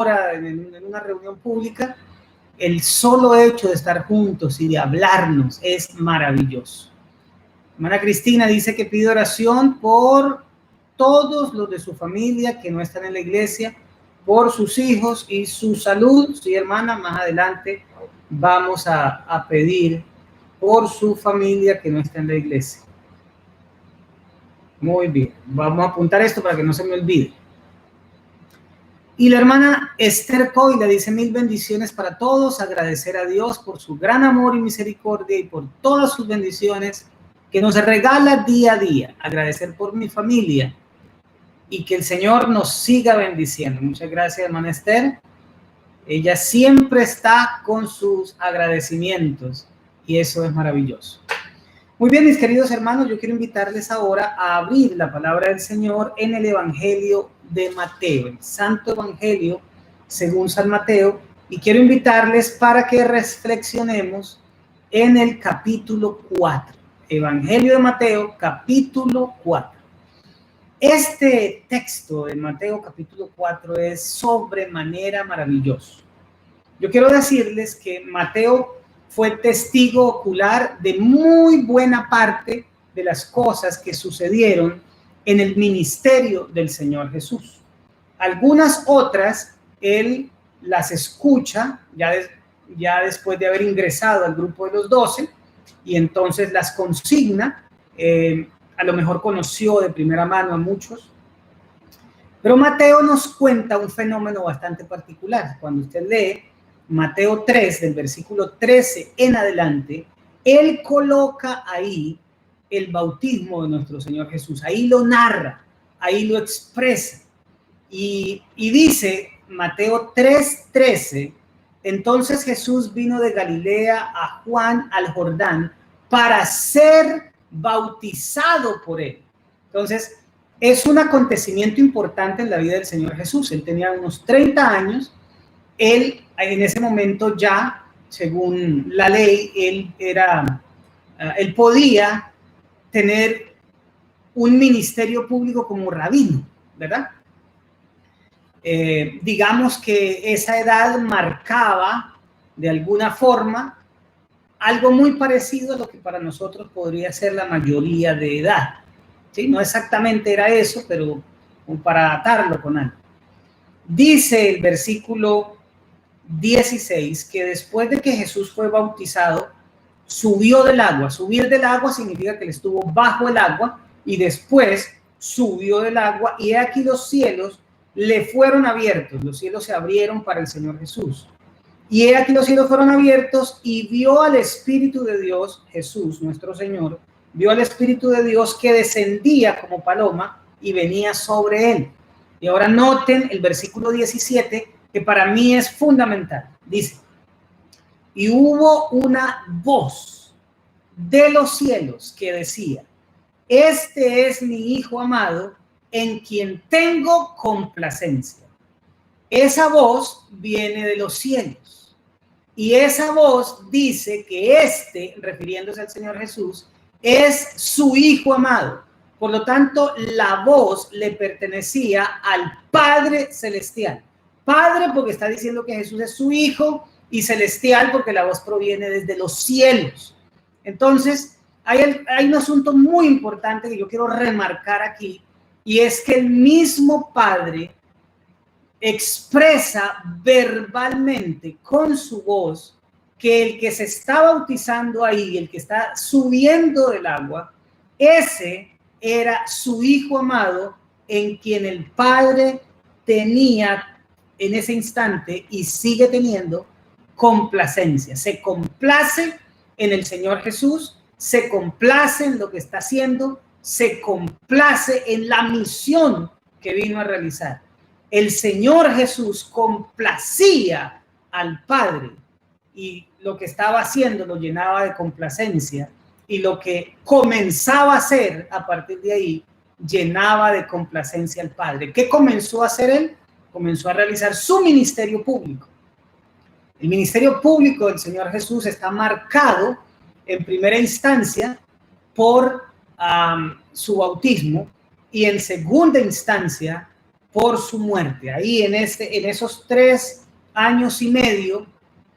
en una reunión pública, el solo hecho de estar juntos y de hablarnos es maravilloso. Hermana Cristina dice que pide oración por todos los de su familia que no están en la iglesia, por sus hijos y su salud. Sí, hermana, más adelante vamos a pedir por su familia que no está en la iglesia. Muy bien, vamos a apuntar esto para que no se me olvide. Y la hermana Esther Coy le dice: mil bendiciones para todos, agradecer a Dios por su gran amor y misericordia y por todas sus bendiciones que nos regala día a día. Agradecer por mi familia y que el Señor nos siga bendiciendo. Muchas gracias, hermana Esther. Ella siempre está con sus agradecimientos y eso es maravilloso. Muy bien, mis queridos hermanos, yo quiero invitarles ahora a abrir la palabra del Señor en el Evangelio de Mateo, el Santo Evangelio según San Mateo, y quiero invitarles para que reflexionemos en el capítulo 4. Evangelio de Mateo, capítulo 4. Este texto de Mateo, capítulo 4, es sobremanera maravilloso. Yo quiero decirles que Mateo fue testigo ocular de muy buena parte de las cosas que sucedieron en el ministerio del Señor Jesús. Algunas otras él las escucha ya después de haber ingresado al grupo de los 12 y entonces las consigna. A lo mejor conoció de primera mano a muchos, pero Mateo nos cuenta un fenómeno bastante particular. Cuando usted lee Mateo 3, del versículo 13 en adelante, él coloca ahí el bautismo de nuestro Señor Jesús. Ahí lo narra, ahí lo expresa. Y dice Mateo 3:13, entonces Jesús vino de Galilea a Juan al Jordán para ser bautizado por él. Entonces, es un acontecimiento importante en la vida del Señor Jesús. Él tenía unos 30 años. Él en ese momento ya, según la ley, él podía tener un ministerio público como rabino, ¿verdad? Digamos que esa edad marcaba de alguna forma algo muy parecido a lo que para nosotros podría ser la mayoría de edad. ¿Sí? No exactamente era eso, pero para atarlo con algo. Dice el versículo 16 que después de que Jesús fue bautizado, subió del agua. Subir del agua significa que él estuvo bajo el agua y después subió del agua, y aquí los cielos le fueron abiertos. Los cielos se abrieron para el Señor Jesús. Y he aquí los cielos fueron abiertos y vio al Espíritu de Dios, Jesús, nuestro Señor, vio al Espíritu de Dios que descendía como paloma y venía sobre él. Y ahora noten el versículo 17, que para mí es fundamental. Dice: y hubo una voz de los cielos que decía: este es mi Hijo amado, en quien tengo complacencia. Esa voz viene de los cielos. Y esa voz dice que refiriéndose al Señor Jesús, es su Hijo amado. Por lo tanto, la voz le pertenecía al Padre Celestial. Padre porque está diciendo que Jesús es su Hijo, y celestial porque la voz proviene desde los cielos. Entonces, hay un asunto muy importante que yo quiero remarcar aquí, y es que el mismo Padre expresa verbalmente con su voz que el que se está bautizando ahí, el que está subiendo del agua, ese era su Hijo amado, en quien el Padre tenía en ese instante y sigue teniendo complacencia. Se complace en el Señor Jesús, se complace en lo que está haciendo, se complace en la misión que vino a realizar. El Señor Jesús complacía al Padre, y lo que estaba haciendo lo llenaba de complacencia, y lo que comenzaba a hacer a partir de ahí llenaba de complacencia al Padre. ¿Qué comenzó a hacer él? Comenzó a realizar su ministerio público. El ministerio público del Señor Jesús está marcado en primera instancia por su bautismo, y en segunda instancia por su muerte. Ahí en esos 3 años y medio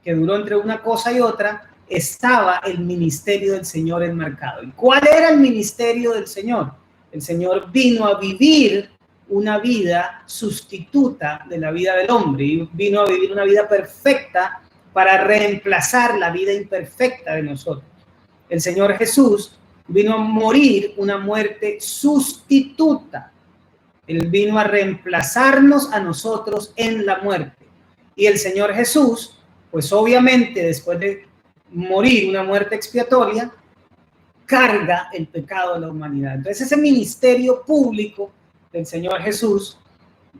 que duró entre una cosa y otra, estaba el ministerio del Señor enmarcado. ¿Y cuál era el ministerio del Señor? El Señor vino a vivir una vida sustituta de la vida del hombre y vino a vivir una vida perfecta para reemplazar la vida imperfecta de nosotros. El Señor Jesús vino a morir una muerte sustituta. Él vino a reemplazarnos a nosotros en la muerte. Y el Señor Jesús, pues obviamente después de morir una muerte expiatoria, carga el pecado de la humanidad. Entonces ese ministerio público del Señor Jesús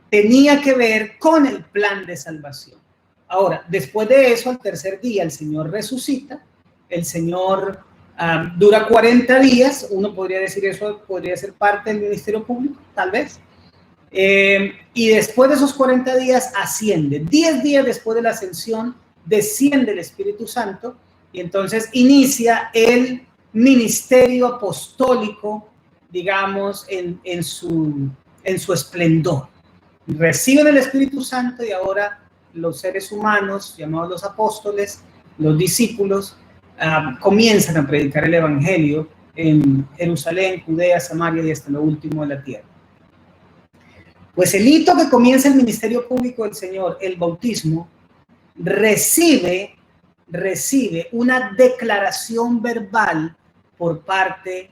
tenía que ver con el plan de salvación. Ahora, después de eso, al tercer día, el Señor resucita, el Señor dura 40 días, uno podría decir eso, podría ser parte del ministerio público, tal vez, y después de esos 40 días asciende. 10 días después de la ascensión, desciende el Espíritu Santo, y entonces inicia el ministerio apostólico, digamos, en su esplendor. Reciben el Espíritu Santo y ahora los seres humanos, llamados los apóstoles, los discípulos, comienzan a predicar el Evangelio en Jerusalén, Judea, Samaria y hasta lo último de la tierra. Pues el hito que comienza el ministerio público del Señor, el bautismo, recibe una declaración verbal por parte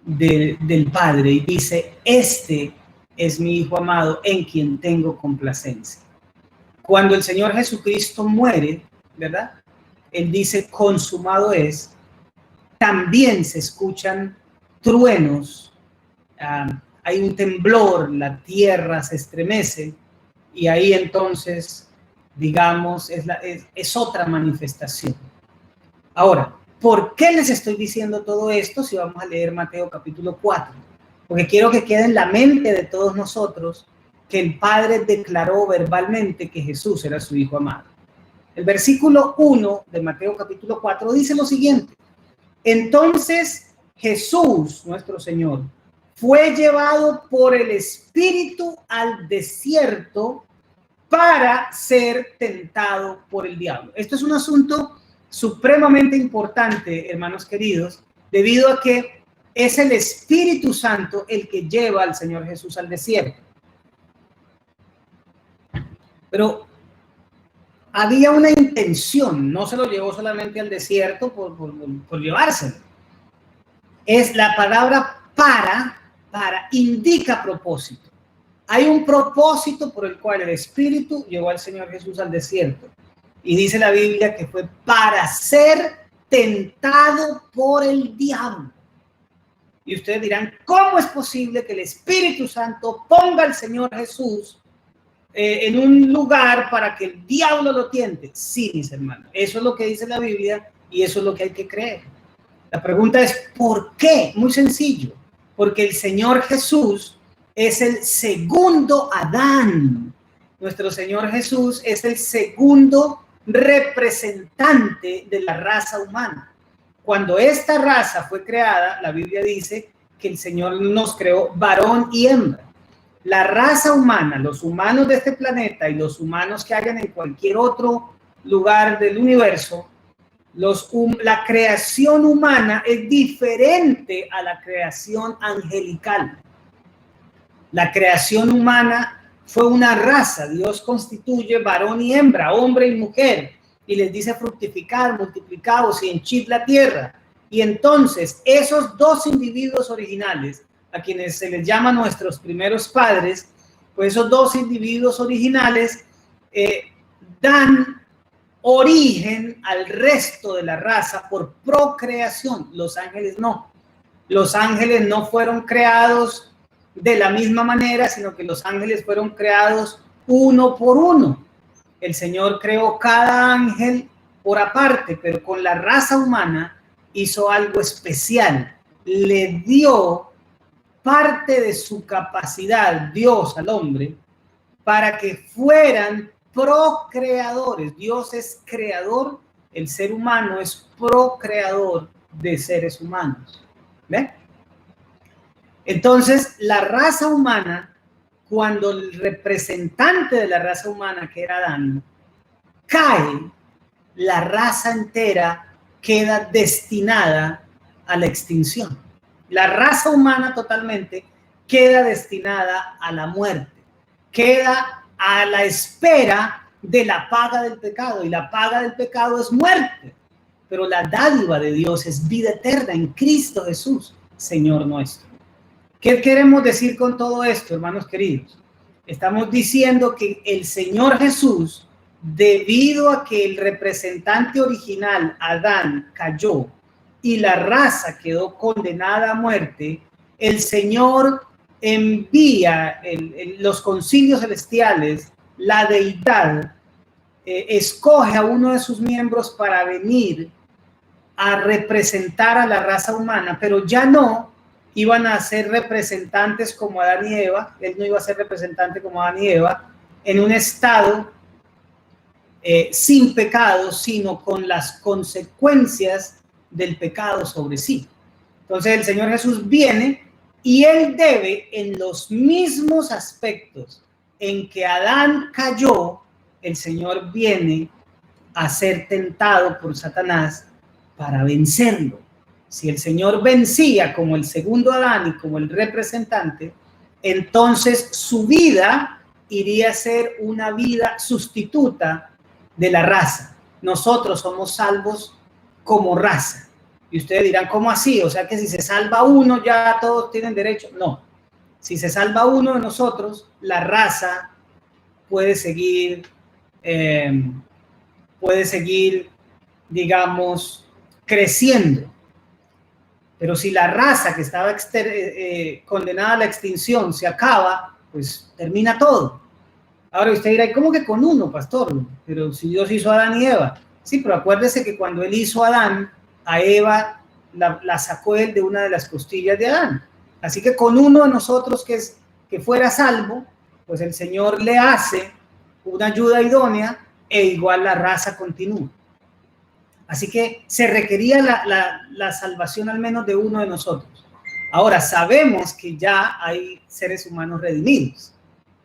del Padre y dice: este es mi Hijo amado en quien tengo complacencia. Cuando el Señor Jesucristo muere, ¿verdad? Él dice: consumado es. También se escuchan truenos, hay un temblor, la tierra se estremece y ahí entonces, digamos, es otra manifestación. Ahora, ¿por qué les estoy diciendo todo esto si vamos a leer Mateo capítulo 4? Porque quiero que quede en la mente de todos nosotros que el Padre declaró verbalmente que Jesús era su Hijo amado. El versículo 1 de Mateo capítulo 4 dice lo siguiente: entonces Jesús, nuestro Señor, fue llevado por el Espíritu al desierto para ser tentado por el diablo. Esto es un asunto supremamente importante, hermanos queridos, debido a que es el Espíritu Santo el que lleva al Señor Jesús al desierto. Pero había una intención, no se lo llevó solamente al desierto por llevárselo. Es la palabra para indica propósito. Hay un propósito por el cual el Espíritu llevó al Señor Jesús al desierto. Y dice la Biblia que fue para ser tentado por el diablo. Y ustedes dirán: ¿cómo es posible que el Espíritu Santo ponga al Señor Jesús en un lugar para que el diablo lo tiente? Sí, mis hermanos, eso es lo que dice la Biblia y eso es lo que hay que creer. La pregunta es: ¿por qué? Muy sencillo, porque el Señor Jesús es el segundo Adán. Nuestro Señor Jesús es el segundo representante de la raza humana. Cuando esta raza fue creada, la Biblia dice que el Señor nos creó varón y hembra. La raza humana, los humanos de este planeta y los humanos que hayan en cualquier otro lugar del universo, la creación humana es diferente a la creación angelical. La creación humana fue una raza. Dios constituye varón y hembra, hombre y mujer, y les dice: fructificar, multiplicaos y henchid la tierra. Y entonces esos dos individuos originales, a quienes se les llama nuestros primeros padres, pues esos dos individuos originales dan origen al resto de la raza por procreación. Los ángeles no. Los ángeles no fueron creados de la misma manera, sino que los ángeles fueron creados uno por uno. El Señor creó cada ángel por aparte, pero con la raza humana hizo algo especial. Le dio parte de su capacidad, Dios, al hombre, para que fueran procreadores. Dios es creador, el ser humano es procreador de seres humanos. ¿Ven? Entonces, la raza humana cuando el representante de la raza humana, que era Adán, cae, la raza entera queda destinada a la extinción. La raza humana totalmente queda destinada a la muerte, queda a la espera de la paga del pecado, y la paga del pecado es muerte, pero la dádiva de Dios es vida eterna en Cristo Jesús, Señor nuestro. ¿Qué queremos decir con todo esto, hermanos queridos? Estamos diciendo que el Señor Jesús, debido a que el representante original, Adán, cayó y la raza quedó condenada a muerte, el Señor envía los concilios celestiales, la deidad, escoge a uno de sus miembros para venir a representar a la raza humana, pero ya no iban a ser representantes como Adán y Eva. Él no iba a ser representante como Adán y Eva en un estado sin pecado, sino con las consecuencias del pecado sobre sí. Entonces el Señor Jesús viene y Él debe, en los mismos aspectos en que Adán cayó, el Señor viene a ser tentado por Satanás para vencerlo. Si el Señor vencía como el segundo Adán y como el representante, entonces su vida iría a ser una vida sustituta de la raza. Nosotros somos salvos como raza. Y ustedes dirán, ¿cómo así? O sea que si se salva uno ya todos tienen derecho. No. Si se salva uno de nosotros, la raza puede seguir, digamos, creciendo. Pero si la raza que estaba condenada a la extinción se acaba, pues termina todo. Ahora usted dirá, ¿cómo que con uno, pastor? Pero si Dios hizo a Adán y Eva. Sí, pero acuérdese que cuando Él hizo a Adán, a Eva la sacó Él de una de las costillas de Adán. Así que con uno de nosotros que fuera salvo, pues el Señor le hace una ayuda idónea e igual la raza continúa. Así que se requería la salvación al menos de uno de nosotros. Ahora, sabemos que ya hay seres humanos redimidos.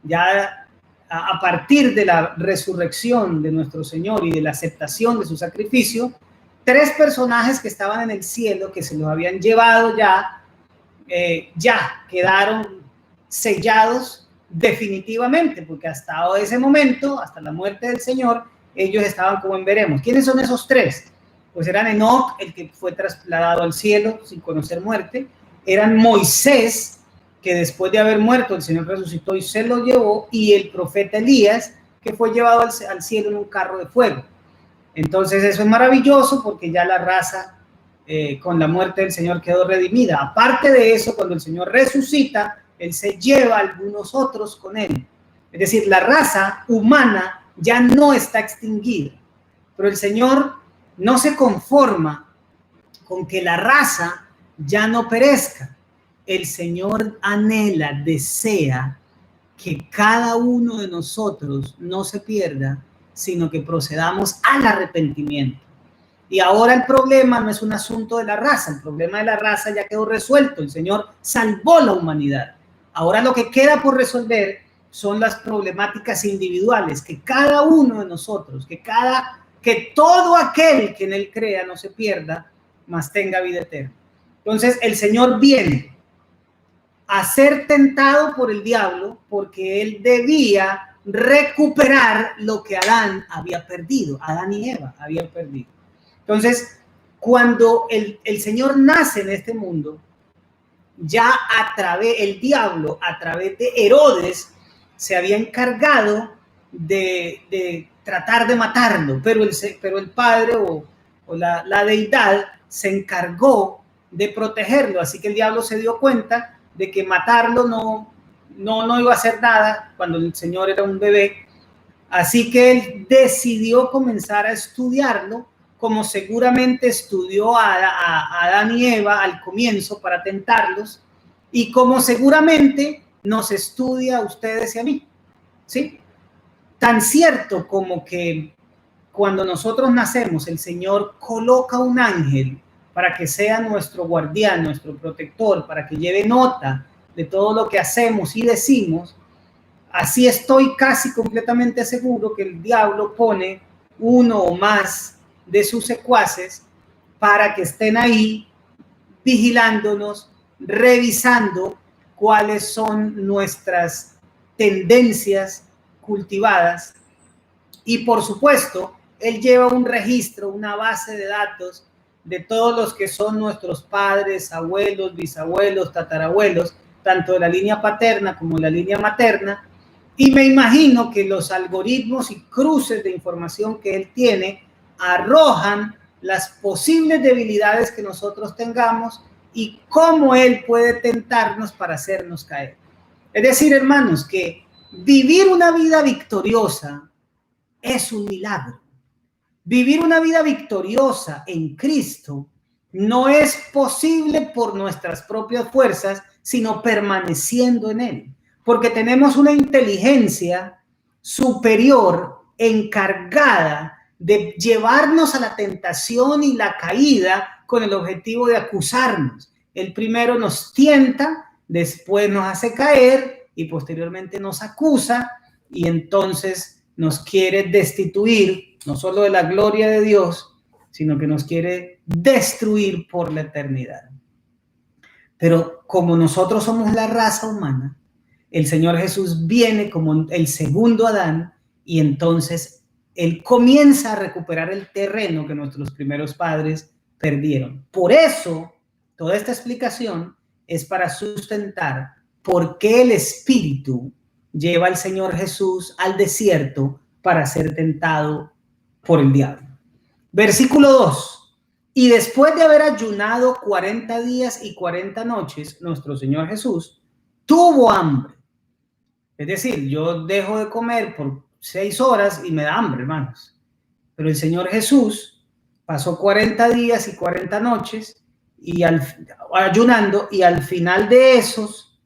Ya a partir de la resurrección de nuestro Señor y de la aceptación de su sacrificio, 3 personajes que estaban en el cielo, que se los habían llevado ya quedaron sellados definitivamente, porque hasta ese momento, hasta la muerte del Señor, ellos estaban como en veremos. ¿Quiénes son esos 3? Pues eran Enoc, el que fue trasladado al cielo sin conocer muerte, eran Moisés, que después de haber muerto el Señor resucitó y se lo llevó, y el profeta Elías, que fue llevado al cielo en un carro de fuego. Entonces eso es maravilloso porque ya la raza con la muerte del Señor quedó redimida. Aparte de eso, cuando el Señor resucita, Él se lleva a algunos otros con Él. Es decir, la raza humana ya no está extinguida, pero el Señor no se conforma con que la raza ya no perezca. El Señor anhela, desea que cada uno de nosotros no se pierda, sino que procedamos al arrepentimiento. Y ahora el problema no es un asunto de la raza, el problema de la raza ya quedó resuelto, el Señor salvó la humanidad. Ahora lo que queda por resolver son las problemáticas individuales, que cada uno de nosotros, que todo aquel que en Él crea no se pierda, mas tenga vida eterna. Entonces el Señor viene a ser tentado por el diablo porque Él debía recuperar lo que Adán había perdido, Adán y Eva habían perdido. Entonces, cuando el Señor nace en este mundo, ya el diablo, a través de Herodes, se había encargado de tratar de matarlo, pero el padre o la deidad se encargó de protegerlo, así que el diablo se dio cuenta de que matarlo no iba a hacer nada cuando el Señor era un bebé, así que él decidió comenzar a estudiarlo, como seguramente estudió a Adán y Eva al comienzo para tentarlos, y como seguramente nos estudia a ustedes y a mí, ¿sí? Tan cierto como que cuando nosotros nacemos, el Señor coloca un ángel para que sea nuestro guardián, nuestro protector, para que lleve nota de todo lo que hacemos y decimos. así estoy casi completamente seguro que el diablo pone uno o más de sus secuaces para que estén ahí vigilándonos, revisando cuáles son nuestras tendencias cultivadas. Y por supuesto, él lleva un registro, una base de datos de todos los que son nuestros padres, abuelos, bisabuelos, tatarabuelos, tanto de la línea paterna como de la línea materna. Y me imagino que los algoritmos y cruces de información que él tiene arrojan las posibles debilidades que nosotros tengamos y cómo él puede tentarnos para hacernos caer. Es decir, hermanos, que vivir una vida victoriosa es un milagro. Vivir una vida victoriosa en Cristo no es posible por nuestras propias fuerzas, sino permaneciendo en Él. Porque tenemos una inteligencia superior encargada de llevarnos a la tentación y la caída con el objetivo de acusarnos. El primero nos tienta, después nos hace caer y posteriormente nos acusa y entonces nos quiere destituir no solo de la gloria de Dios, sino que nos quiere destruir por la eternidad. Pero como nosotros somos la raza humana, el Señor Jesús viene como el segundo Adán y entonces Él comienza a recuperar el terreno que nuestros primeros padres perdieron. Por eso, toda esta explicación es para sustentar por qué el Espíritu lleva al Señor Jesús al desierto para ser tentado por el diablo. Versículo 2. Y después de haber ayunado 40 días y 40 noches, nuestro Señor Jesús tuvo hambre. Es decir, yo dejo de comer por 6 horas y me da hambre, hermanos. Pero el Señor Jesús pasó 40 días y 40 noches ayunando, y al final de esos,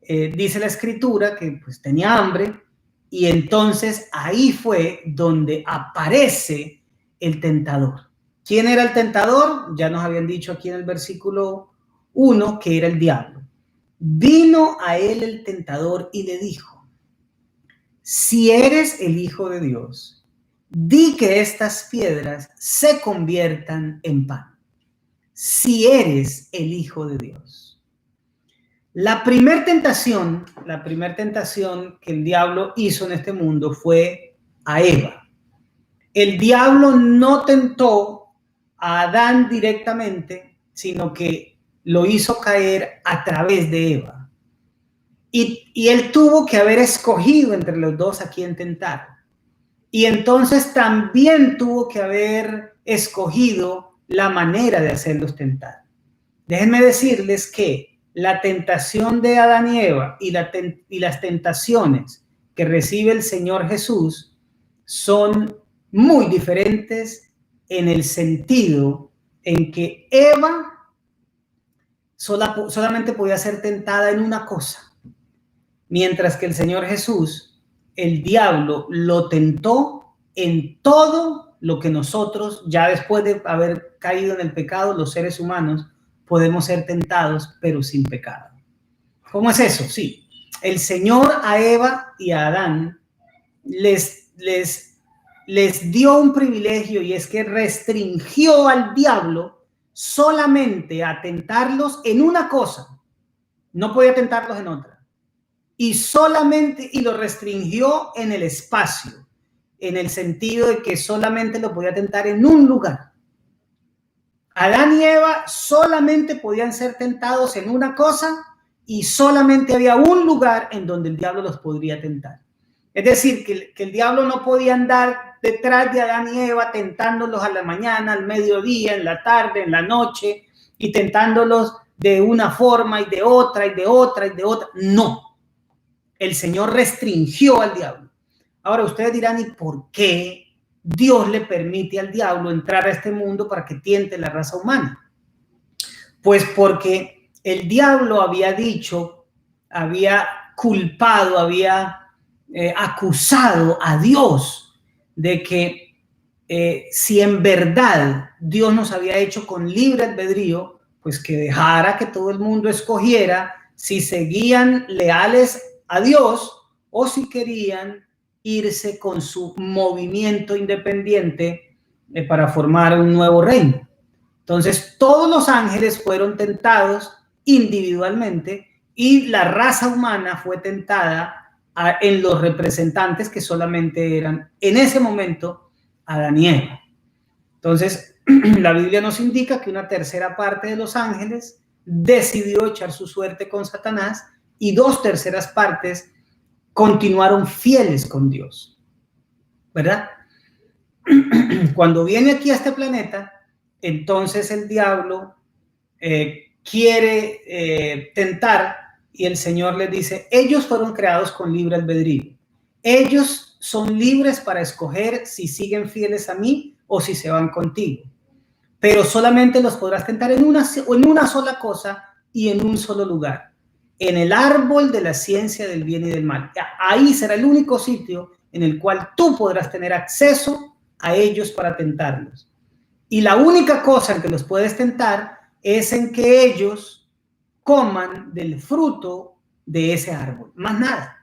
dice la Escritura que pues tenía hambre, y entonces ahí fue donde aparece el tentador. ¿Quién era el tentador? Ya nos habían dicho aquí en el versículo 1 que era el diablo. Vino a él el tentador y le dijo: si eres el Hijo de Dios, di que estas piedras se conviertan en pan. Si eres el Hijo de Dios. La primera tentación que el diablo hizo en este mundo fue a Eva. El diablo no tentó a Adán directamente, sino que lo hizo caer a través de Eva. Y él tuvo que haber escogido entre los dos a quién tentar. Y entonces también tuvo que haber escogido la manera de hacerlos tentar. Déjenme decirles que la tentación de Adán y Eva y las tentaciones que recibe el Señor Jesús son muy diferentes en el sentido en que Eva solamente podía ser tentada en una cosa, mientras que el Señor Jesús, el diablo, lo tentó en todo lo que nosotros, ya después de haber caído en el pecado, los seres humanos, podemos ser tentados, pero sin pecado. ¿Cómo es eso? Sí, el Señor a Eva y a Adán les dio un privilegio, y es que restringió al diablo solamente a tentarlos en una cosa, no podía tentarlos en otra, y lo restringió en el espacio, en el sentido de que solamente lo podía tentar en un lugar. Adán y Eva solamente podían ser tentados en una cosa y solamente había un lugar en donde el diablo los podría tentar. Es decir, que el diablo no podía andar detrás de Adán y Eva tentándolos a la mañana, al mediodía, en la tarde, en la noche, y tentándolos de una forma y de otra y de otra y de otra. No, el Señor restringió al diablo. Ahora ustedes dirán, ¿y por qué Dios le permite al diablo entrar a este mundo para que tiente la raza humana? Pues porque el diablo había dicho, había culpado, había acusado a Dios de que si en verdad Dios nos había hecho con libre albedrío, pues que dejara que todo el mundo escogiera si seguían leales a Dios o si querían irse con su movimiento independiente para formar un nuevo reino. Entonces, todos los ángeles fueron tentados individualmente y la raza humana fue tentada en los representantes que solamente eran en ese momento Adán y Eva. Entonces, la Biblia nos indica que una tercera parte de los ángeles decidió echar su suerte con Satanás y 2/3 partes continuaron fieles con Dios, ¿verdad? Cuando viene aquí a este planeta, entonces el diablo quiere tentar y el Señor les dice, ellos fueron creados con libre albedrío. Ellos son libres para escoger si siguen fieles a mí o si se van contigo. Pero solamente los podrás tentar en una sola cosa y en un solo lugar. En el árbol de la ciencia del bien y del mal. Ahí será el único sitio en el cual tú podrás tener acceso a ellos para tentarlos. Y la única cosa en que los puedes tentar es en que ellos coman del fruto de ese árbol, más nada.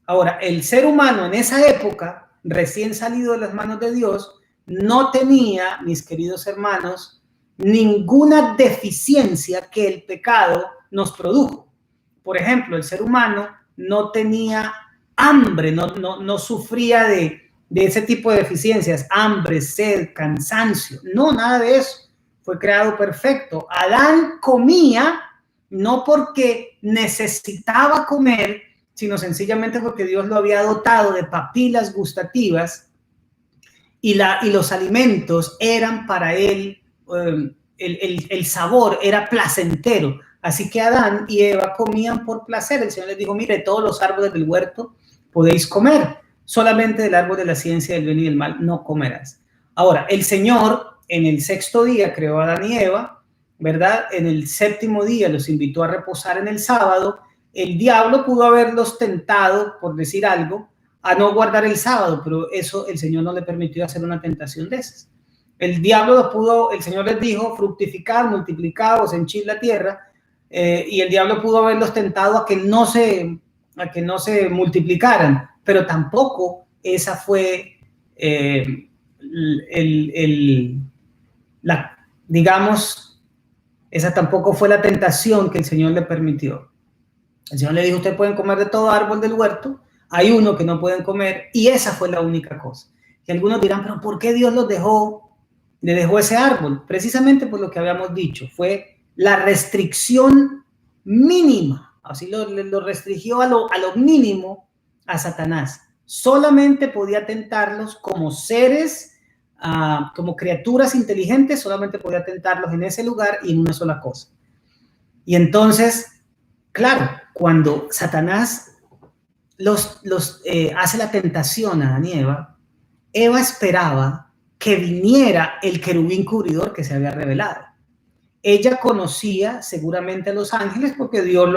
Ahora, el ser humano en esa época, recién salido de las manos de Dios, no tenía, mis queridos hermanos, ninguna deficiencia que el pecado nos produjo. Por ejemplo, el ser humano no tenía hambre, no sufría de ese tipo de deficiencias, hambre, sed, cansancio, no, nada de eso. Fue creado perfecto. Adán comía no porque necesitaba comer, sino sencillamente porque Dios lo había dotado de papilas gustativas y los alimentos eran para él, el sabor era placentero. Así que Adán y Eva comían por placer. El Señor les dijo, mire, todos los árboles del huerto podéis comer, solamente del árbol de la ciencia del bien y del mal no comerás. Ahora, el Señor en el 6º día creó a Adán y Eva, ¿verdad? En el 7º día los invitó a reposar en el sábado. El diablo pudo haberlos tentado, por decir algo, a no guardar el sábado, pero eso el Señor no le permitió hacer una tentación de esas. El Señor les dijo, fructificar, multiplicaos, henchid la tierra, y el diablo pudo haberlos tentado a que no se multiplicaran, pero tampoco esa fue digamos, esa tampoco fue la tentación que el Señor le permitió. El Señor le dijo, ustedes pueden comer de todo árbol del huerto, hay uno que no pueden comer, y esa fue la única cosa. Y algunos dirán, pero ¿por qué Dios le dejó ese árbol? Precisamente por lo que habíamos dicho, fue la restricción mínima, así lo restringió a lo mínimo a Satanás. Solamente podía tentarlos como seres, como criaturas inteligentes, solamente podía tentarlos en ese lugar y en una sola cosa. Y entonces, claro, cuando Satanás hace la tentación a Adán y Eva esperaba que viniera el querubín cubridor que se había revelado. Ella conocía seguramente a los ángeles porque Dios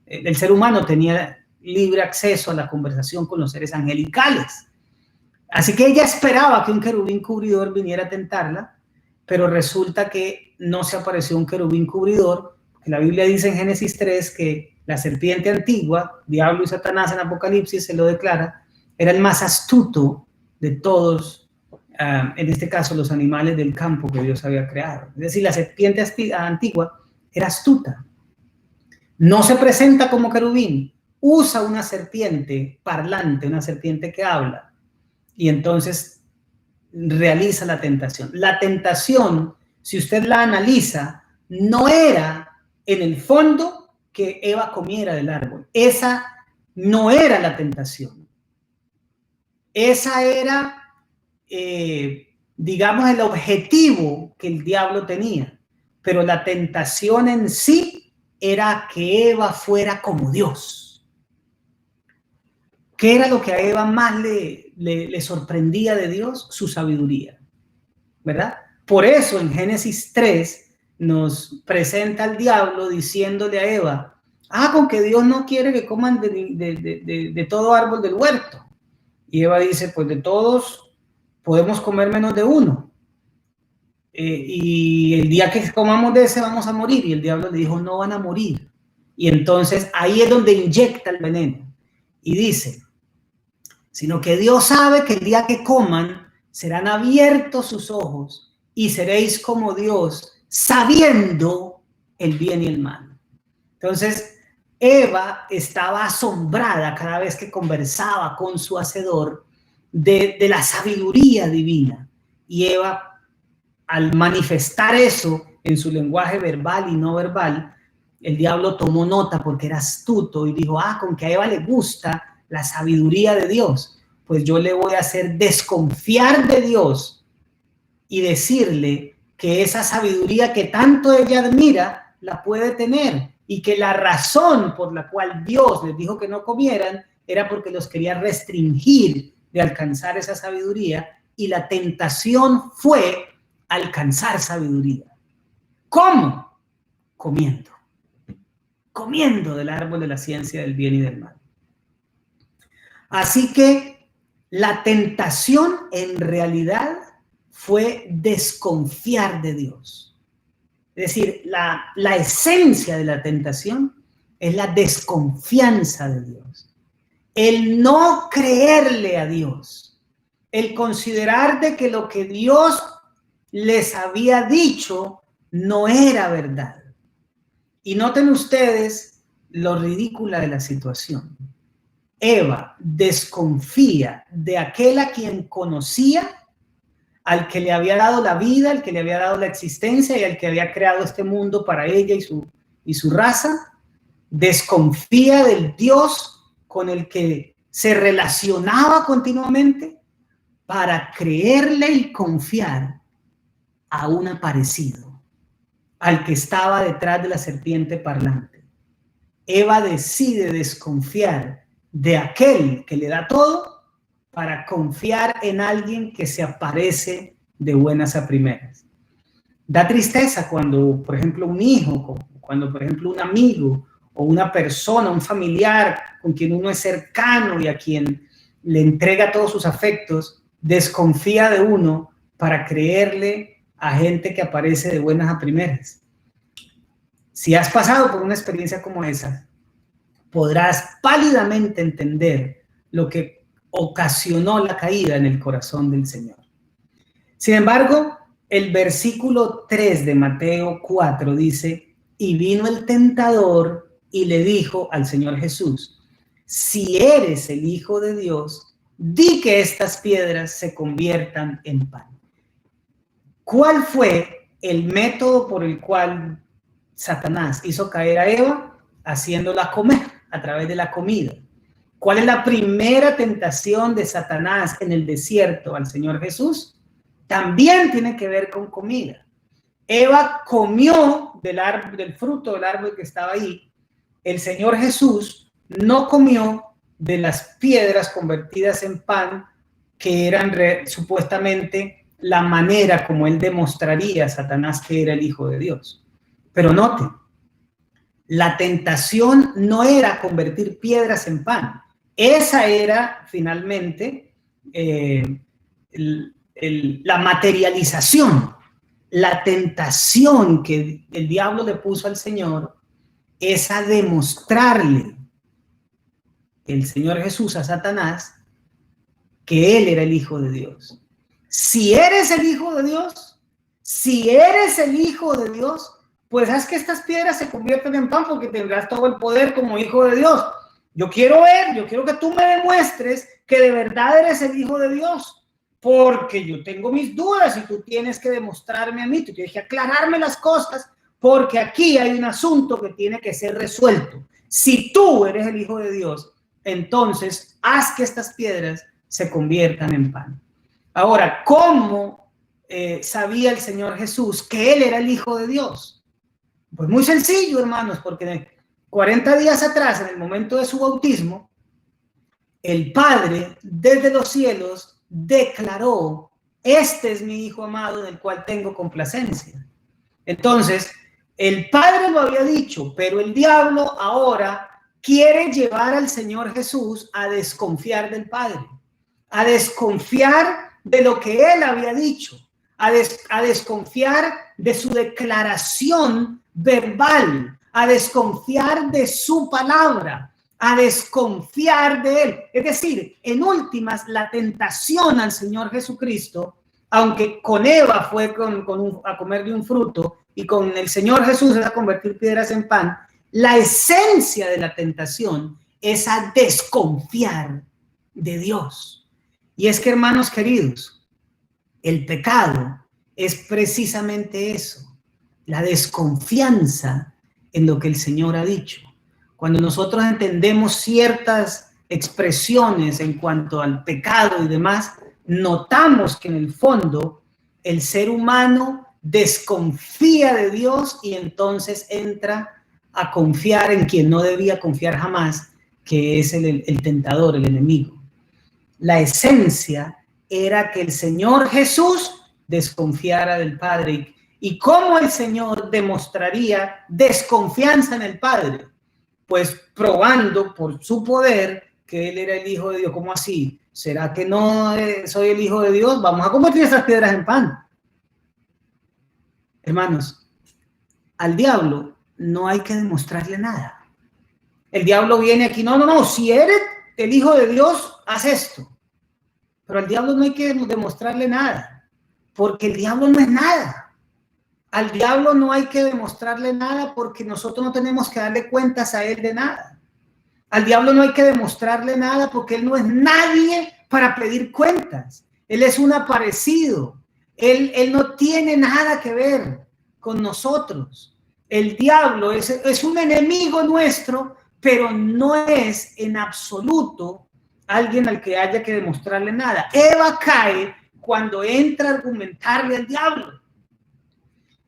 el ser humano tenía libre acceso a la conversación con los seres angelicales. Así que ella esperaba que un querubín cubridor viniera a tentarla, pero resulta que no se apareció un querubín cubridor, que la Biblia dice en Génesis 3 que la serpiente antigua, diablo y Satanás en Apocalipsis se lo declara, era el más astuto de todos, en este caso los animales del campo que Dios había creado. Es decir, la serpiente antigua era astuta. No se presenta como querubín, usa una serpiente parlante, una serpiente que habla, y entonces realiza la tentación. La tentación, si usted la analiza, no era en el fondo que Eva comiera del árbol. Esa no era la tentación. Esa era, digamos, el objetivo que el diablo tenía. Pero la tentación en sí era que Eva fuera como Dios. ¿Qué era lo que a Eva más le sorprendía de Dios? Su sabiduría, ¿verdad? Por eso en Génesis 3 nos presenta al diablo diciéndole a Eva, con que Dios no quiere que coman de todo árbol del huerto. Y Eva dice, pues de todos podemos comer menos de uno. Y el día que comamos de ese vamos a morir. Y el diablo le dijo, no van a morir. Y entonces ahí es donde inyecta el veneno. Y dice, sino que Dios sabe que el día que coman serán abiertos sus ojos y seréis como Dios, sabiendo el bien y el mal. Entonces, Eva estaba asombrada cada vez que conversaba con su hacedor de la sabiduría divina. Y Eva, al manifestar eso en su lenguaje verbal y no verbal, el diablo tomó nota porque era astuto y dijo, con que a Eva le gusta la sabiduría de Dios, pues yo le voy a hacer desconfiar de Dios y decirle que esa sabiduría que tanto ella admira la puede tener y que la razón por la cual Dios les dijo que no comieran era porque los quería restringir de alcanzar esa sabiduría, y la tentación fue alcanzar sabiduría. ¿Cómo? Comiendo del árbol de la ciencia del bien y del mal. Así que la tentación en realidad fue desconfiar de Dios. Es decir, la esencia de la tentación es la desconfianza de Dios. El no creerle a Dios. El considerar de que lo que Dios les había dicho no era verdad. Y noten ustedes lo ridícula de la situación. Eva desconfía de aquel a quien conocía, al que le había dado la vida, al que le había dado la existencia y al que había creado este mundo para ella y su raza. Desconfía del Dios con el que se relacionaba continuamente para creerle y confiar a un aparecido, al que estaba detrás de la serpiente parlante. Eva decide desconfiar de aquel que le da todo para confiar en alguien que se aparece de buenas a primeras. Da tristeza cuando, por ejemplo, un hijo, cuando, por ejemplo, un amigo o una persona, un familiar con quien uno es cercano y a quien le entrega todos sus afectos, desconfía de uno para creerle a gente que aparece de buenas a primeras. Si has pasado por una experiencia como esa, podrás pálidamente entender lo que ocasionó la caída en el corazón del Señor. Sin embargo, el versículo 3 de Mateo 4 dice, y vino el tentador y le dijo al Señor Jesús, si eres el Hijo de Dios, di que estas piedras se conviertan en pan. ¿Cuál fue el método por el cual Satanás hizo caer a Eva? Haciéndola comer a través de la comida. ¿Cuál es la primera tentación de Satanás en el desierto al Señor Jesús? También tiene que ver con comida. Eva comió del fruto del árbol que estaba ahí. El Señor Jesús no comió de las piedras convertidas en pan, que eran supuestamente la manera como él demostraría a Satanás que era el Hijo de Dios. Pero noten, la tentación no era convertir piedras en pan. Esa era finalmente la materialización. La tentación que el diablo le puso al Señor es a demostrarle el Señor Jesús a Satanás que él era el Hijo de Dios. Si eres el Hijo de Dios, pues haz que estas piedras se conviertan en pan porque tendrás todo el poder como Hijo de Dios. Yo quiero que tú me demuestres que de verdad eres el Hijo de Dios, porque yo tengo mis dudas y tú tienes que demostrarme a mí, tú tienes que aclararme las cosas, porque aquí hay un asunto que tiene que ser resuelto. Si tú eres el Hijo de Dios, entonces haz que estas piedras se conviertan en pan. Ahora, ¿cómo sabía el Señor Jesús que Él era el Hijo de Dios? Pues muy sencillo, hermanos, porque 40 días atrás, en el momento de su bautismo, el Padre desde los cielos declaró, este es mi Hijo amado en el cual tengo complacencia. Entonces, el Padre lo había dicho, pero el diablo ahora quiere llevar al Señor Jesús a desconfiar del Padre, a desconfiar de lo que Él había dicho, a desconfiar de su declaración verbal, a desconfiar de su palabra, a desconfiar de él. Es decir, en últimas, la tentación al Señor Jesucristo, aunque con Eva fue a comer de un fruto y con el Señor Jesús es a convertir piedras en pan, la esencia de la tentación es a desconfiar de Dios. Y es que, hermanos queridos, el pecado es precisamente eso, la desconfianza en lo que el Señor ha dicho. Cuando nosotros entendemos ciertas expresiones en cuanto al pecado y demás, notamos que en el fondo el ser humano desconfía de Dios y entonces entra a confiar en quien no debía confiar jamás, que es el tentador, el enemigo. La esencia era que el Señor Jesús desconfiara del Padre. ¿Y cómo el Señor demostraría desconfianza en el Padre? Pues probando por su poder que Él era el Hijo de Dios. ¿Cómo así? ¿Será que no soy el Hijo de Dios? Vamos a convertir esas piedras en pan. Hermanos, al diablo no hay que demostrarle nada. El diablo viene aquí, no, si eres el Hijo de Dios, haz esto. Pero al diablo no hay que demostrarle nada, porque el diablo no es nada. Al diablo no hay que demostrarle nada porque nosotros no tenemos que darle cuentas a él de nada. Al diablo no hay que demostrarle nada porque él no es nadie para pedir cuentas. Él es un aparecido. Él no tiene nada que ver con nosotros. El diablo es un enemigo nuestro, pero no es en absoluto alguien al que haya que demostrarle nada. Eva cae cuando entra a argumentarle al diablo.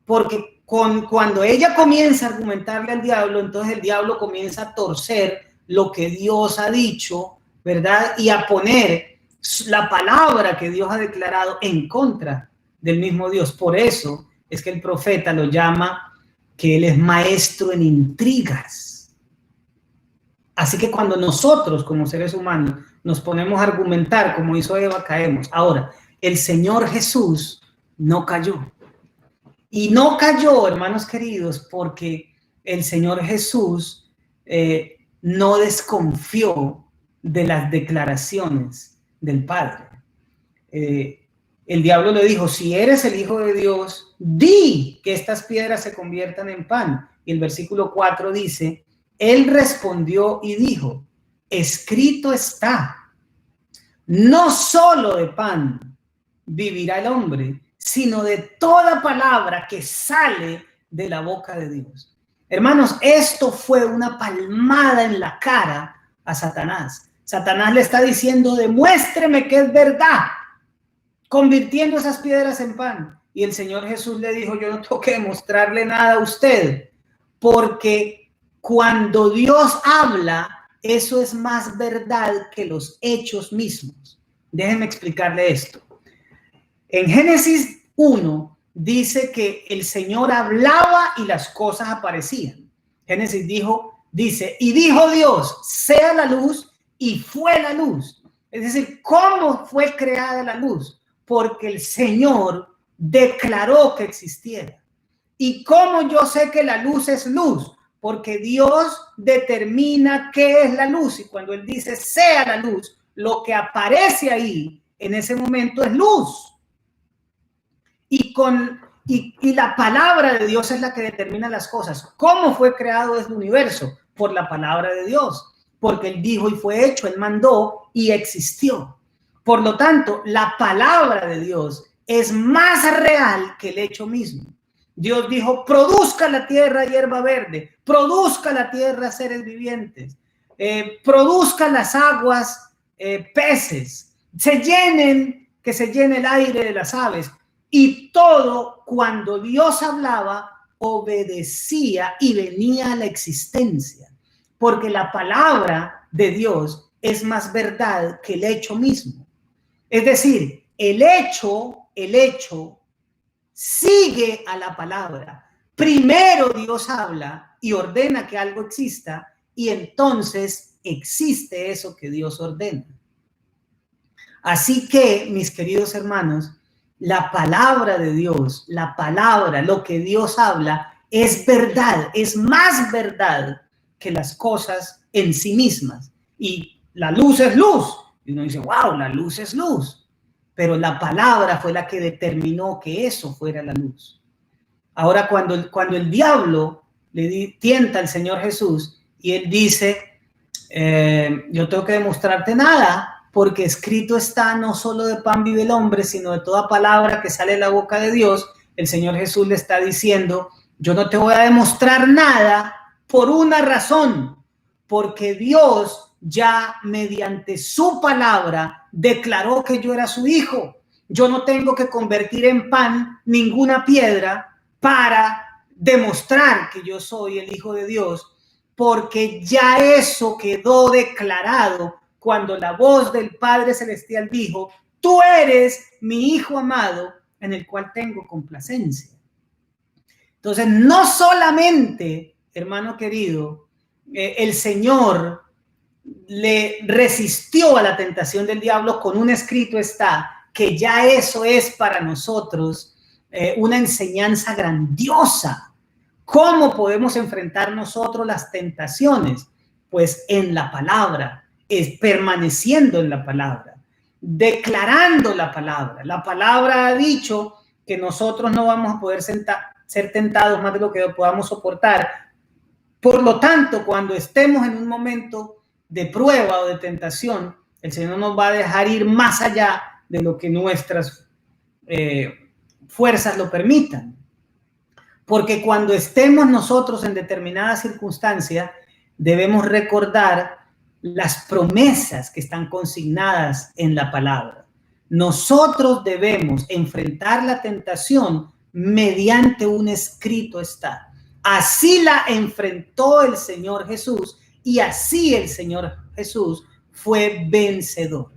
Porque cuando ella comienza a argumentarle al diablo, entonces el diablo comienza a torcer lo que Dios ha dicho, ¿verdad? Y a poner la palabra que Dios ha declarado en contra del mismo Dios. Por eso es que el profeta lo llama que él es maestro en intrigas. Así que cuando nosotros como seres humanos nos ponemos a argumentar como hizo Eva, caemos. Ahora, el Señor Jesús no cayó. Y no cayó, hermanos queridos, porque el Señor Jesús no desconfió de las declaraciones del Padre. El diablo le dijo, si eres el Hijo de Dios, di que estas piedras se conviertan en pan. Y el versículo 4 dice, él respondió y dijo, escrito está, no solo de pan vivirá el hombre, sino de toda palabra que sale de la boca de Dios. Hermanos, esto fue una palmada en la cara a Satanás. Satanás le está diciendo, demuéstreme que es verdad, convirtiendo esas piedras en pan. Y el Señor Jesús le dijo, yo no tengo que demostrarle nada a usted, porque cuando Dios habla, eso es más verdad que los hechos mismos. Déjenme explicarle esto. En Génesis 1 dice que el Señor hablaba y las cosas aparecían. Génesis dice, y dijo Dios, sea la luz, y fue la luz. Es decir, ¿cómo fue creada la luz? Porque el Señor declaró que existiera. ¿Y cómo yo sé que la luz es luz? Porque Dios determina qué es la luz. Y cuando Él dice, sea la luz, lo que aparece ahí en ese momento es luz. Y la palabra de Dios es la que determina las cosas. ¿Cómo fue creado el universo? Por la palabra de Dios. Porque Él dijo y fue hecho, Él mandó y existió. Por lo tanto, la palabra de Dios es más real que el hecho mismo. Dios dijo, produzca la tierra hierba verde, produzca la tierra seres vivientes, produzca las aguas peces, que se llene el aire de las aves. Y todo, cuando Dios hablaba, obedecía y venía a la existencia. Porque la palabra de Dios es más verdad que el hecho mismo. Es decir, el hecho sigue a la palabra. Primero Dios habla y ordena que algo exista y entonces existe eso que Dios ordena. Así que, mis queridos hermanos, la palabra de Dios, la palabra, lo que Dios habla, es verdad, es más verdad que las cosas en sí mismas. Y la luz es luz. Y uno dice, wow, la luz es luz. Pero la palabra fue la que determinó que eso fuera la luz. Ahora, cuando el diablo le tienta al Señor Jesús y él dice, yo tengo que demostrarte nada, porque escrito está, no solo de pan vive el hombre, sino de toda palabra que sale de la boca de Dios. El Señor Jesús le está diciendo, yo no te voy a demostrar nada por una razón, porque Dios ya mediante su palabra declaró que yo era su hijo. Yo no tengo que convertir en pan ninguna piedra para demostrar que yo soy el hijo de Dios, porque ya eso quedó declarado cuando la voz del Padre Celestial dijo, tú eres mi hijo amado en el cual tengo complacencia. Entonces, no solamente, hermano querido, el Señor le resistió a la tentación del diablo con un escrito está, que ya eso es para nosotros una enseñanza grandiosa. ¿Cómo podemos enfrentar nosotros las tentaciones? Pues en la palabra, es permaneciendo en la palabra, declarando la palabra. La palabra ha dicho que nosotros no vamos a poder ser tentados más de lo que podamos soportar. Por lo tanto, cuando estemos en un momento de prueba o de tentación, el Señor nos va a dejar ir más allá de lo que nuestras fuerzas lo permitan. Porque cuando estemos nosotros en determinada circunstancia, debemos recordar las promesas que están consignadas en la palabra. Nosotros debemos enfrentar la tentación mediante un escrito está. Así la enfrentó el Señor Jesús y así el Señor Jesús fue vencedor.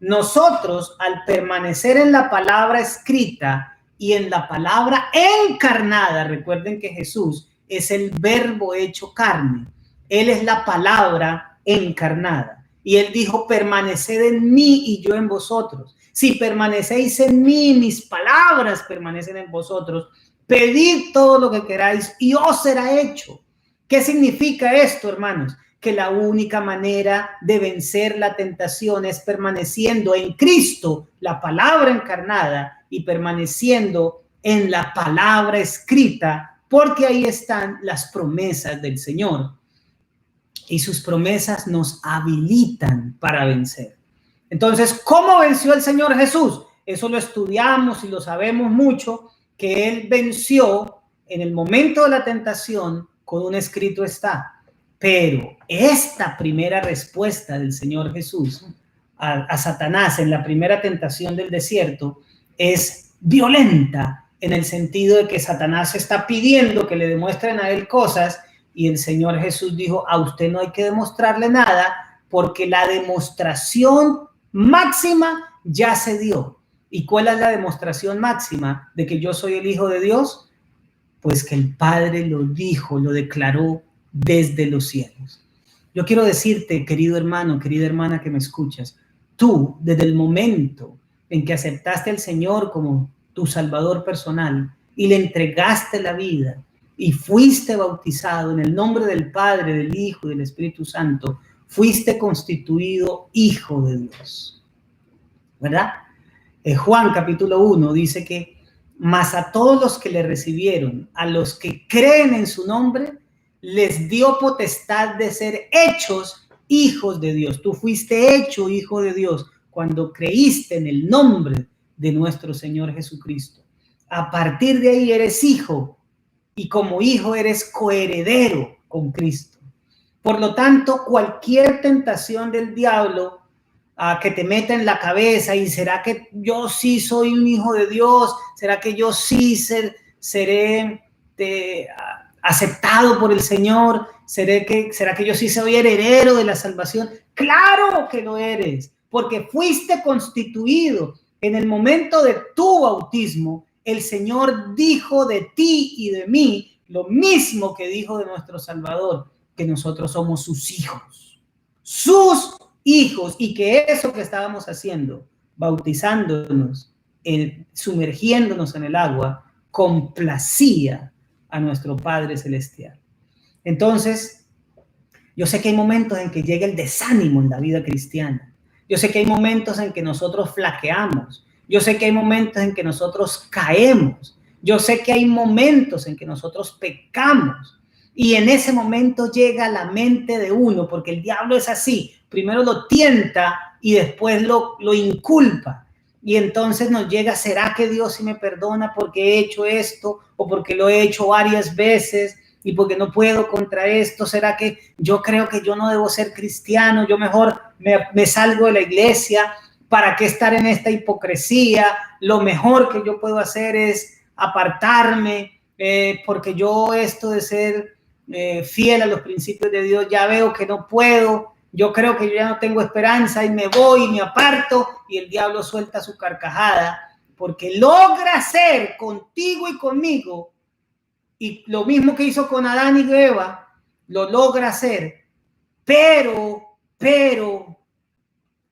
Nosotros, al permanecer en la palabra escrita y en la palabra encarnada, recuerden que Jesús es el verbo hecho carne, Él es la palabra encarnada. Y Él dijo, permaneced en mí y yo en vosotros. Si permanecéis en mí, mis palabras permanecen en vosotros, pedid todo lo que queráis y os será hecho. ¿Qué significa esto, hermanos? Que la única manera de vencer la tentación es permaneciendo en Cristo, la palabra encarnada, y permaneciendo en la palabra escrita, porque ahí están las promesas del Señor. Y sus promesas nos habilitan para vencer. Entonces, ¿cómo venció el Señor Jesús? Eso lo estudiamos y lo sabemos mucho, que Él venció en el momento de la tentación con un escrito está. Pero esta primera respuesta del Señor Jesús a Satanás en la primera tentación del desierto es violenta, en el sentido de que Satanás está pidiendo que le demuestren a él cosas y el Señor Jesús dijo, a usted no hay que demostrarle nada porque la demostración máxima ya se dio. ¿Y cuál es la demostración máxima de que yo soy el Hijo de Dios? Pues que el Padre lo dijo, lo declaró desde los cielos. Yo quiero decirte, querido hermano, querida hermana que me escuchas, tú, desde el momento en que aceptaste al Señor como tu Salvador personal y le entregaste la vida y fuiste bautizado en el nombre del Padre, del Hijo y del Espíritu Santo, fuiste constituido hijo de Dios, ¿verdad? Juan capítulo 1 dice que mas a todos los que le recibieron, a los que creen en su nombre, les dio potestad de ser hechos hijos de Dios. Tú fuiste hecho hijo de Dios cuando creíste en el nombre de nuestro Señor Jesucristo. A partir de ahí eres hijo y como hijo eres coheredero con Cristo. Por lo tanto, cualquier tentación del diablo que te meta en la cabeza y será que yo sí soy un hijo de Dios, será que yo sí seré aceptado por el Señor, será que yo sí soy heredero de la salvación. Claro que lo eres, porque fuiste constituido en el momento de tu bautismo. El Señor dijo de ti y de mí lo mismo que dijo de nuestro Salvador, que nosotros somos sus hijos, y que eso que estábamos haciendo, bautizándonos, sumergiéndonos en el agua, complacía a nuestro Padre Celestial. Entonces, Yo sé que hay momentos en que llega el desánimo en la vida cristiana. Yo sé que hay momentos en que nosotros flaqueamos. Yo sé que hay momentos en que nosotros caemos. Yo sé que hay momentos en que nosotros pecamos. Y en ese momento llega la mente de uno, porque el diablo es así. Primero lo tienta y después lo inculpa. Y entonces nos llega, ¿será que Dios sí me perdona porque he hecho esto o porque lo he hecho varias veces y porque no puedo contra esto? ¿Será que yo creo que yo no debo ser cristiano? Yo mejor me salgo de la iglesia. ¿Para qué estar en esta hipocresía? Lo mejor que yo puedo hacer es apartarme, porque yo esto de ser fiel a los principios de Dios ya veo que no puedo. Yo creo que yo ya no tengo esperanza y me voy y me aparto, y el diablo suelta su carcajada porque logra hacer contigo y conmigo, y lo mismo que hizo con Adán y Eva, lo logra hacer, pero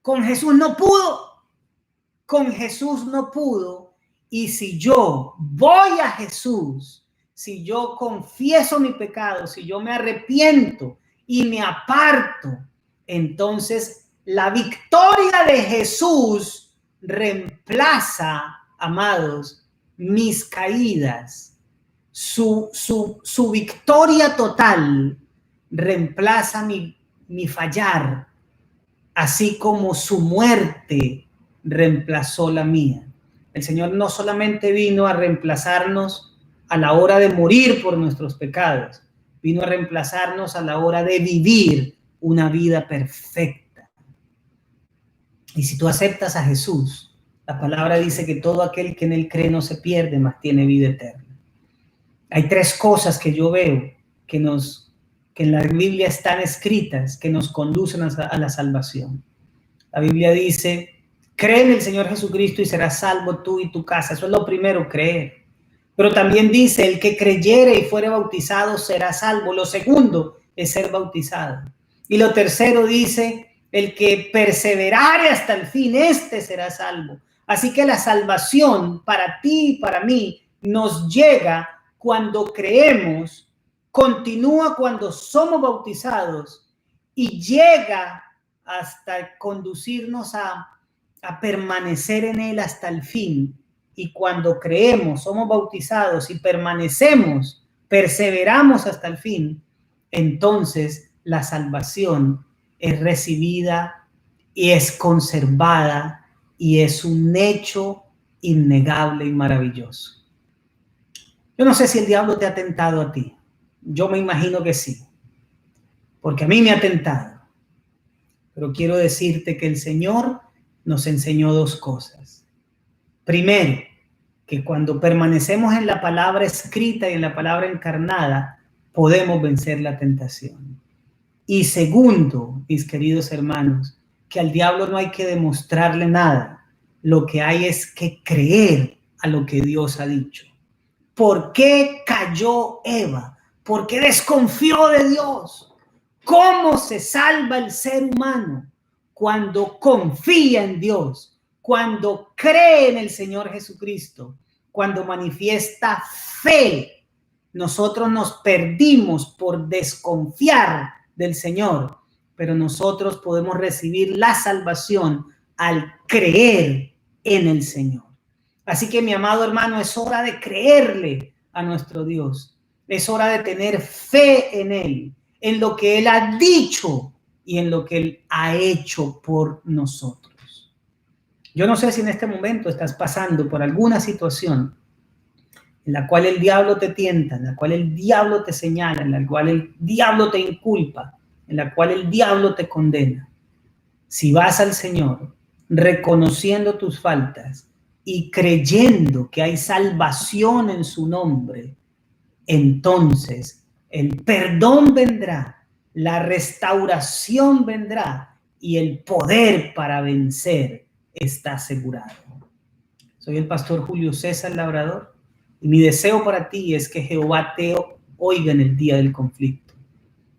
con Jesús no pudo. Con Jesús no pudo. Y si yo voy a Jesús, si yo confieso mi pecado, si yo me arrepiento y me aparto, entonces la victoria de Jesús reemplaza, amados, mis caídas. Su victoria total reemplaza mi fallar, así como su muerte reemplazó la mía. El Señor no solamente vino a reemplazarnos a la hora de morir por nuestros pecados, vino a reemplazarnos a la hora de vivir una vida perfecta. Y si tú aceptas a Jesús, la palabra dice que todo aquel que en él cree no se pierde, mas tiene vida eterna. Hay tres cosas que yo veo que en la Biblia están escritas, que nos conducen a la salvación. La Biblia dice: cree en el Señor Jesucristo y serás salvo tú y tu casa. Eso es lo primero, creer. Pero también dice: el que creyere y fuere bautizado será salvo. Lo segundo es ser bautizado. Y lo tercero dice: el que perseverare hasta el fin, este será salvo. Así que la salvación para ti y para mí nos llega cuando creemos, continúa cuando somos bautizados y llega hasta conducirnos a permanecer en él hasta el fin. Y cuando creemos, somos bautizados y permanecemos, perseveramos hasta el fin, entonces la salvación es recibida y es conservada y es un hecho innegable y maravilloso. Yo no sé si el diablo te ha tentado a ti. Yo me imagino que sí, porque a mí me ha tentado. Pero quiero decirte que el Señor nos enseñó dos cosas. Primero, que cuando permanecemos en la palabra escrita y en la palabra encarnada, podemos vencer la tentación. Y segundo, mis queridos hermanos, que al diablo no hay que demostrarle nada. Lo que hay es que creer a lo que Dios ha dicho. ¿Por qué cayó Eva? ¿Por qué desconfió de Dios? ¿Cómo se salva el ser humano? Cuando confía en Dios, cuando cree en el Señor Jesucristo, cuando manifiesta fe. Nosotros nos perdimos por desconfiar del Señor, pero nosotros podemos recibir la salvación al creer en el Señor. Así que, mi amado hermano, es hora de creerle a nuestro Dios. Es hora de tener fe en Él, en lo que Él ha dicho y en lo que Él ha hecho por nosotros. Yo no sé si en este momento estás pasando por alguna situación en la cual el diablo te tienta, en la cual el diablo te señala, en la cual el diablo te inculpa, en la cual el diablo te condena. Si vas al Señor reconociendo tus faltas y creyendo que hay salvación en su nombre, entonces el perdón vendrá, la restauración vendrá y el poder para vencer está asegurado. Soy el pastor Julio César Labrador y mi deseo para ti es que Jehová te oiga en el día del conflicto,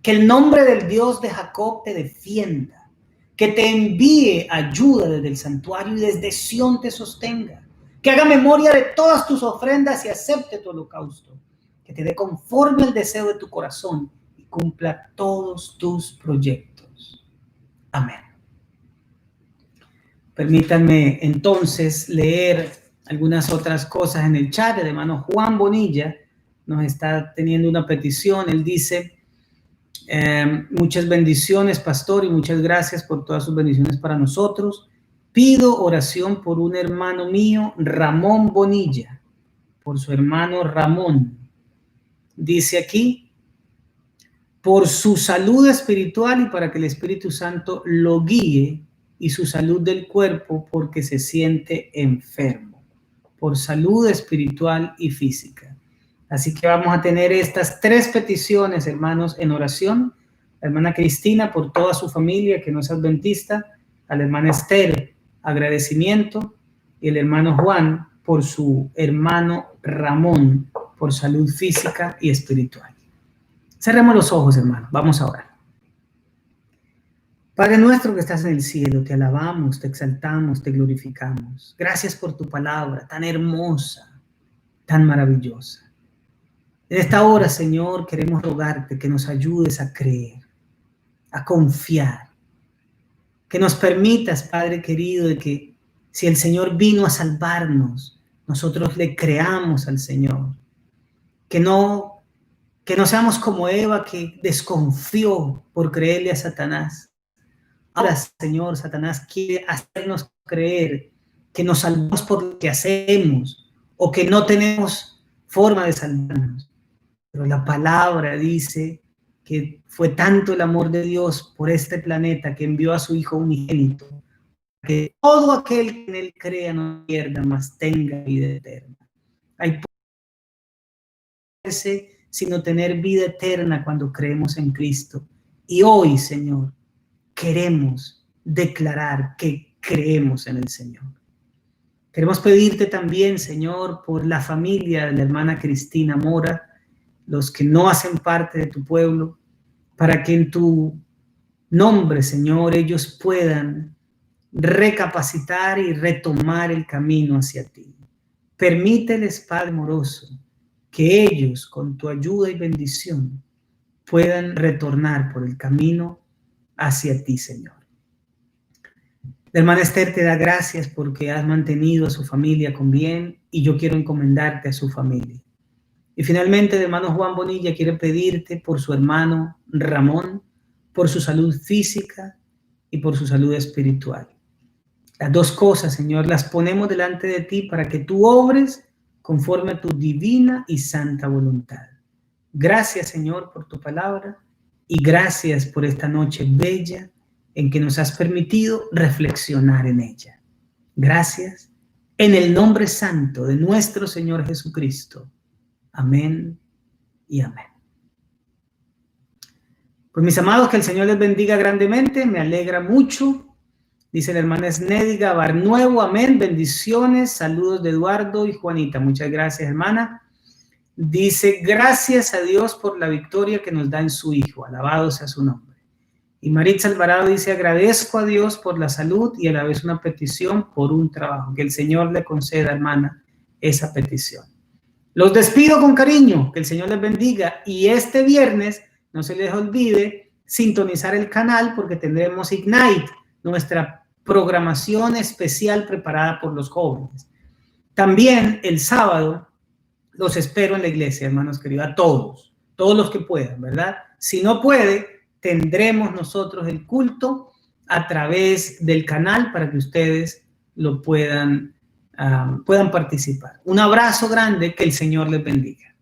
que el nombre del Dios de Jacob te defienda, que te envíe ayuda desde el santuario y desde Sión te sostenga, que haga memoria de todas tus ofrendas y acepte tu holocausto, que te dé conforme al deseo de tu corazón y cumpla todos tus proyectos. Amén. Permítanme entonces leer algunas otras cosas en el chat. El hermano Juan Bonilla nos está teniendo una petición. Él dice: muchas bendiciones, pastor, y muchas gracias por todas sus bendiciones para nosotros. Pido oración por un hermano mío, Ramón Bonilla, por su hermano Ramón. Dice aquí: por su salud espiritual y para que el Espíritu Santo lo guíe, y su salud del cuerpo porque se siente enfermo, por salud espiritual y física. Así que vamos a tener estas tres peticiones, hermanos, en oración. La hermana Cristina por toda su familia que no es adventista, a la hermana Esther, agradecimiento, y el hermano Juan por su hermano Ramón, por salud física y espiritual. Cerremos los ojos, hermanos, vamos a orar. Padre nuestro que estás en el cielo, te alabamos, te exaltamos, te glorificamos. Gracias por tu palabra tan hermosa, tan maravillosa. En esta hora, Señor, queremos rogarte que nos ayudes a creer, a confiar, que nos permitas, Padre querido, de que si el Señor vino a salvarnos, nosotros le creamos al Señor. Que no seamos como Eva, que desconfió por creerle a Satanás. Ahora, Señor, Satanás quiere hacernos creer que nos salvamos por lo que hacemos o que no tenemos forma de salvarnos. Pero la palabra dice que fue tanto el amor de Dios por este planeta que envió a su Hijo unigénito, que todo aquel que en él crea no pierda, mas tenga vida eterna. Hay sino tener vida eterna cuando creemos en Cristo. Y hoy, Señor, queremos declarar que creemos en el Señor. Queremos pedirte también, Señor, por la familia de la hermana Cristina Mora, los que no hacen parte de tu pueblo, para que en tu nombre, Señor, ellos puedan recapacitar y retomar el camino hacia ti. Permíteles, Padre amoroso, que ellos, con tu ayuda y bendición, puedan retornar por el camino hacia ti, Señor. La hermana Esther te da gracias porque has mantenido a su familia con bien, y yo quiero encomendarte a su familia. Y finalmente, el hermano Juan Bonilla quiere pedirte por su hermano Ramón, por su salud física y por su salud espiritual. Las dos cosas, Señor, las ponemos delante de ti para que tú obres conforme a tu divina y santa voluntad. Gracias, Señor, por tu palabra, y gracias por esta noche bella en que nos has permitido reflexionar en ella. Gracias, en el nombre santo de nuestro Señor Jesucristo. Amén y amén. Pues mis amados, que el Señor les bendiga grandemente, me alegra mucho. Dice la hermana Esnédiga Barnuevo, amén, bendiciones, saludos de Eduardo y Juanita. Muchas gracias, hermana. Dice: gracias a Dios por la victoria que nos da en su Hijo, alabado sea su nombre. Y Maritza Alvarado dice: agradezco a Dios por la salud y a la vez una petición por un trabajo. Que el Señor le conceda, hermana, esa petición. Los despido con cariño, que el Señor les bendiga, y este viernes no se les olvide sintonizar el canal porque tendremos Ignite, nuestra programación especial preparada por los jóvenes. También el sábado los espero en la iglesia, hermanos queridos, a todos los que puedan, ¿verdad? Si no puede, tendremos nosotros el culto a través del canal para que ustedes lo puedan participar. Un abrazo grande, que el Señor les bendiga.